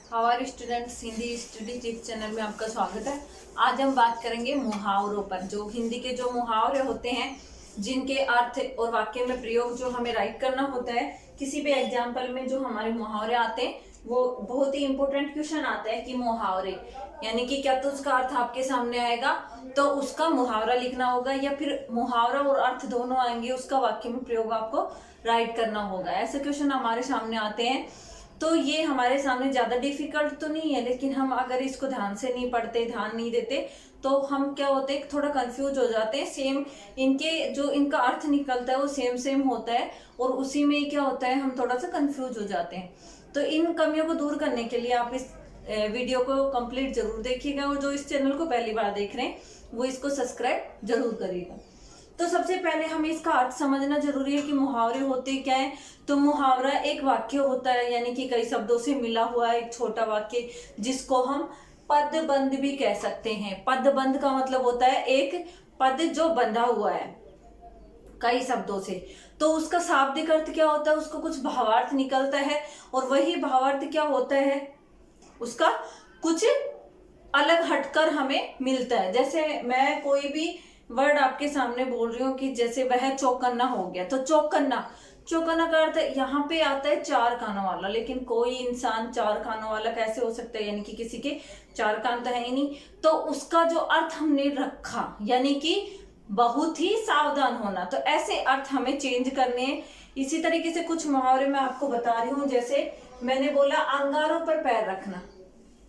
हमारे students Hindi study tips channel में आपका स्वागत है। आज हम बात करेंगे मुहावरों पर। जो हिंदी के जो मुहावरे होते हैं, जिनके अर्थ और वाक्य में प्रयोग जो हमें राइट करना होता है, किसी भी एग्जाम्पल में जो हमारे मुहावरे आते हैं, वो बहुत ही इंपॉर्टेंट क्वेश्चन आता है कि मुहावरे यानी कि क्या तो उसका अर्थ आपके सामने आएगा तो उसका मुहावरा लिखना होगा, या फिर मुहावरा और अर्थ दोनों आएंगे, उसका वाक्य में प्रयोग आपको राइट करना होगा। ऐसे क्वेश्चन हमारे सामने आते हैं। तो ये हमारे सामने ज्यादा डिफिकल्ट तो नहीं है, लेकिन हम अगर इसको ध्यान से नहीं पढ़ते, ध्यान नहीं देते, तो हम क्या होते हैं, थोड़ा कंफ्यूज हो जाते हैं। सेम इनके जो इनका अर्थ निकलता है वो सेम सेम होता है, और उसी में क्या होता है, हम थोड़ा सा कंफ्यूज हो जाते हैं। तो इन कमियों को दूर करने के लिए आप इस वीडियो को कंप्लीट जरूर देखिएगा, और जो इस चैनल को पहली बार देख रहे हैं वो इसको सब्सक्राइब जरूर करिएगा। तो सबसे पहले हमें इसका अर्थ समझना जरूरी है कि मुहावरे होते क्या है। तो मुहावरा एक वाक्य होता है, यानी कि कई शब्दों से मिला हुआ एक छोटा वाक्य, जिसको हम पदबंध भी कह सकते हैं। पदबंध का मतलब होता है एक पद जो बंधा हुआ है कई शब्दों से। तो उसका शाब्दिक अर्थ क्या होता है, उसको कुछ भावार्थ निकलता है, और वही भावार्थ क्या होता है, उसका कुछ अलग हटकर हमें मिलता है। जैसे मैं कोई भी वर्ड आपके सामने बोल रही हूँ कि जैसे वह चौकन्ना हो गया, तो चौकन्ना, चौकन्ना का अर्थ यहाँ पे आता है चार कानों वाला, लेकिन कोई इंसान चार कानों वाला कैसे हो सकता है, यानी कि किसी के चार कान तो है ही नहीं। तो उसका जो अर्थ हमने रखा, यानी कि बहुत ही सावधान होना, तो ऐसे अर्थ हमें चेंज करने हैं। इसी तरीके से कुछ मुहावरे मैं आपको बता रही हूँ। जैसे मैंने बोला अंगारों पर पैर रखना,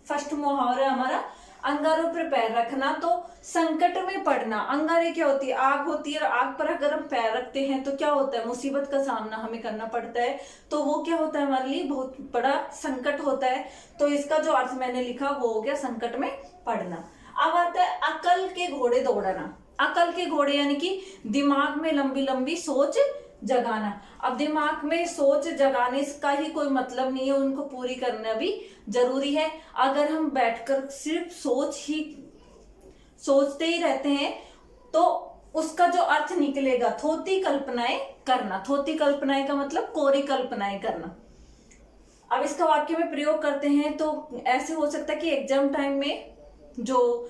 फर्स्ट मुहावरा हमारा अंगारों पर पैर रखना। तो संकट में पड़ना, अंगारे क्या होती है, आग होती है, और आग पर अगर हम पैर रखते हैं तो क्या होता है, मुसीबत का सामना हमें करना पड़ता है। तो वो क्या होता है, हमारे लिए बहुत बड़ा संकट होता है। तो इसका जो अर्थ मैंने लिखा वो हो गया संकट में पड़ना। अब आता है अकल के घोड़े दौड़ना। अकल के घोड़े यानी कि दिमाग में लंबी लंबी सोच जगाना। अब दिमाग में सोच जगाने का ही कोई मतलब नहीं है, उनको पूरी करना भी जरूरी है। अगर हम बैठकर सिर्फ सोचते ही रहते हैं तो उसका जो अर्थ निकलेगा थोती कल्पनाएं करना। थोती कल्पनाएं का मतलब कोरी कल्पनाएं करना। अब इसका वाक्य में प्रयोग करते हैं तो ऐसे हो सकता है कि एग्जाम टाइम में जो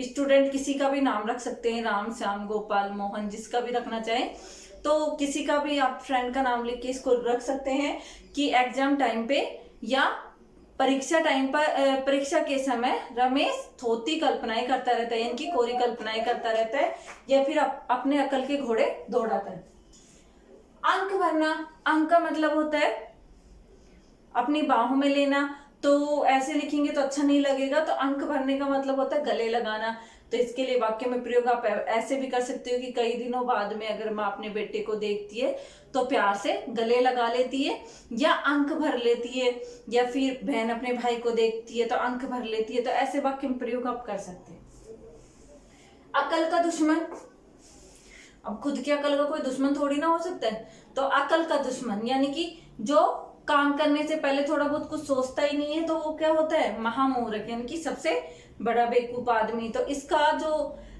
स्टूडेंट किसी का भी नाम रख सकते हैं, राम, श्याम, गोपाल, मोहन, जिसका भी रखना चाहे, तो किसी का भी आप फ्रेंड का नाम लिख के इसको रख सकते हैं कि एग्जाम टाइम पे या परीक्षा टाइम पर, परीक्षा के समय रमेश थोती कल्पनाएं करता रहता है, यानी कि कोरी कल्पनाएं करता रहता है, या फिर अपने अकल के घोड़े दौड़ाता है। अंक भरना, अंक का मतलब होता है अपनी बाहों में लेना। तो ऐसे लिखेंगे तो अच्छा नहीं लगेगा, तो अंक भरने का मतलब होता है गले लगाना। तो इसके लिए वाक्य में प्रयोग आप ऐसे भी कर सकते हो कि कई दिनों बाद में अगर माँ अपने बेटे को देखती है तो प्यार से गले लगा लेती है या अंक भर लेती है, या फिर बहन अपने भाई को देखती है तो अंक भर लेती है। तो ऐसे वाक्य में प्रयोग आप कर सकते हैं। अकल का दुश्मन, अब खुद की अकल का कोई दुश्मन थोड़ी ना हो सकता है। तो अकल का दुश्मन यानी कि जो काम करने से पहले थोड़ा बहुत कुछ सोचता ही नहीं है, तो वो क्या होता है, महामूर्ख, यानी कि सबसे बड़ा बेवकूफ आदमी। तो इसका जो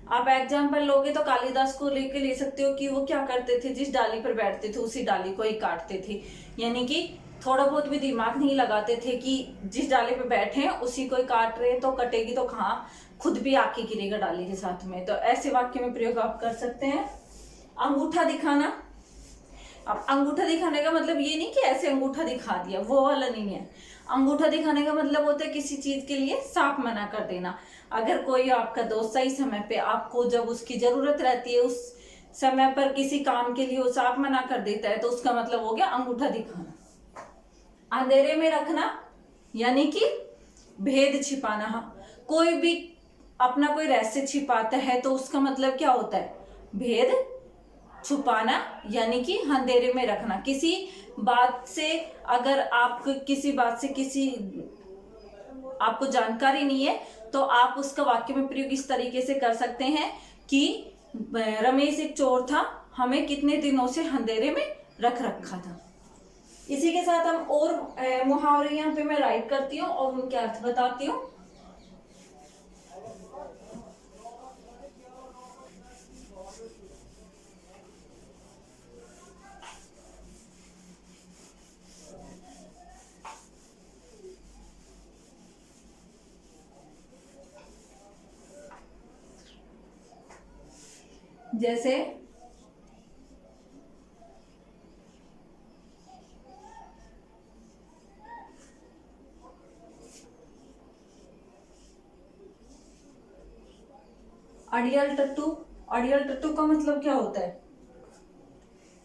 आप एग्जाम्पल लोगे तो कालिदास को लेके ले सकते हो कि वो क्या करते थे, जिस डाली पर बैठते थे उसी डाली को ही काटते थे, यानी कि थोड़ा बहुत भी दिमाग नहीं लगाते थे कि जिस डाली पे बैठे हैं उसी को ही काट रहे हैं, तो कटेगी तो कहाँ, खुद भी आके गिरेगा डाली के साथ में। तो ऐसे वाक्य में प्रयोग आप कर सकते हैं। अंगूठा दिखाना, अब अंगूठा दिखाने का मतलब ये नहीं कि ऐसे अंगूठा दिखा दिया, वो वाला नहीं है। अंगूठा दिखाने का मतलब होता है किसी चीज के लिए साफ मना कर देना। अगर कोई आपका दोस्त सही समय पे आपको जब उसकी जरूरत रहती है उस समय पर किसी काम के लिए वो साफ मना कर देता है, तो उसका मतलब हो गया अंगूठा दिखाना। अंधेरे में रखना यानी कि भेद छिपाना। कोई भी अपना कोई रहस्य छिपाता है तो उसका मतलब क्या होता है, भेद छुपाना, यानी कि अंधेरे में रखना। किसी बात से अगर आप किसी बात से किसी आपको जानकारी नहीं है तो आप उसका वाक्य में प्रयोग इस तरीके से कर सकते हैं कि रमेश एक चोर था, हमें कितने दिनों से अंधेरे में रख रखा था। इसी के साथ हम और मुहावरे यहाँ पे मैं राइट करती हूँ और उनके अर्थ बताती हूँ। जैसे अड़ियल टट्टू। अड़ियल टट्टू का मतलब क्या होता है?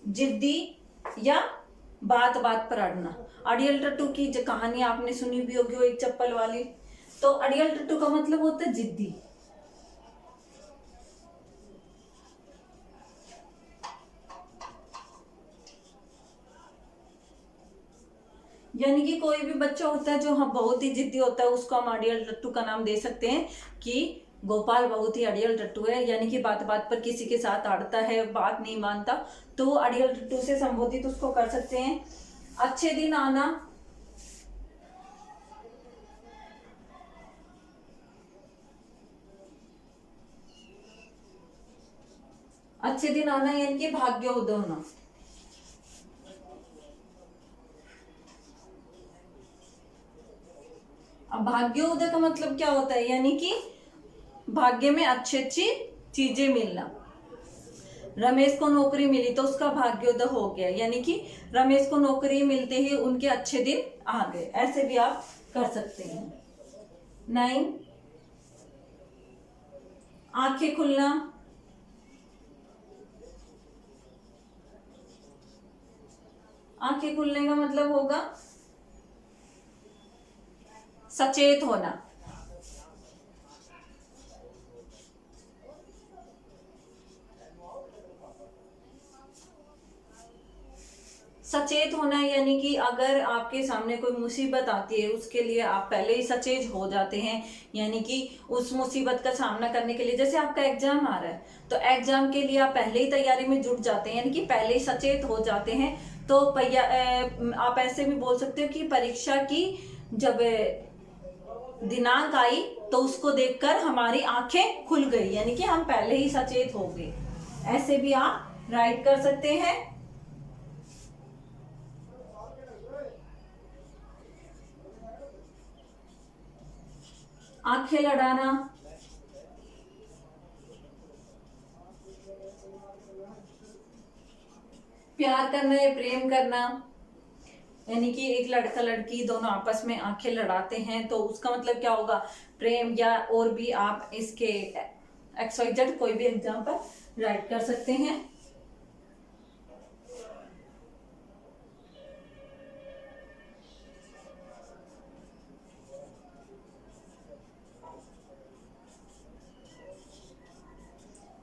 जिद्दी या बात बात पर अड़ना। अड़ियल टट्टू की जो कहानी आपने सुनी भी होगी, वो एक चप्पल वाली। तो अड़ियल टट्टू का मतलब होता है जिद्दी। यानी कि कोई भी बच्चा होता है जो हाँ बहुत ही जिद्दी होता है, उसको हम अड़ियल टट्टू का नाम दे सकते हैं कि गोपाल बहुत ही अड़ियल टट्टू है, यानी कि बात बात पर किसी के साथ अड़ता है, बात नहीं मानता, तो वो अड़ियल टट्टू से संबोधित उसको कर सकते हैं। अच्छे दिन आना। अच्छे दिन आना यानी कि भाग्योदय होना। अब भाग्योदय का मतलब क्या होता है? यानी कि भाग्य में अच्छी अच्छी चीजें मिलना। रमेश को नौकरी मिली तो उसका भाग्योदय हो गया, यानी कि रमेश को नौकरी मिलते ही उनके अच्छे दिन आ गए। ऐसे भी आप कर सकते हैं। 9, आंखें खुलना। आंखें खुलने का मतलब होगा सचेत होना। सचेत होना यानी कि अगर आपके सामने कोई मुसीबत आती है, उसके लिए आप पहले ही सचेत हो जाते हैं, यानी कि उस मुसीबत का सामना करने के लिए, जैसे आपका एग्जाम आ रहा है तो एग्जाम के लिए आप पहले ही तैयारी में जुट जाते हैं, यानी कि पहले ही सचेत हो जाते हैं। तो आप ऐसे भी बोल सकते हो कि परीक्षा की जब दिनांक आई तो उसको देखकर हमारी आंखें खुल गई, यानी कि हम पहले ही सचेत हो गए। ऐसे भी आप राइट कर सकते हैं। आंखें लड़ाना। प्यार करना या प्रेम करना, यानी कि एक लड़का लड़की दोनों आपस में आंखें लड़ाते हैं तो उसका मतलब क्या होगा? प्रेम, या और भी आप इसके XYZ कोई भी एग्जाम्पल राइट कर सकते हैं।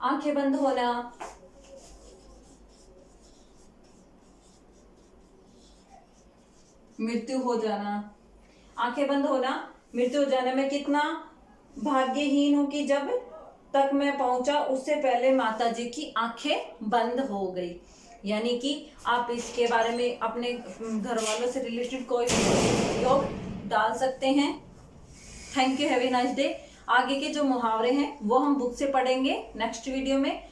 आंखें बंद होना। मृत्यु हो जाना। आंखें बंद होना, मृत्यु हो जाने में कितना भाग्यहीन हूं कि जब तक मैं पहुंचा उससे पहले माता जी की आंखें बंद हो गई। यानी कि आप इसके बारे में अपने घर वालों से रिलेटेड कोई योग डाल सकते हैं। Thank you, have a nice day. आगे के जो मुहावरे हैं वो हम बुक से पढ़ेंगे नेक्स्ट वीडियो में।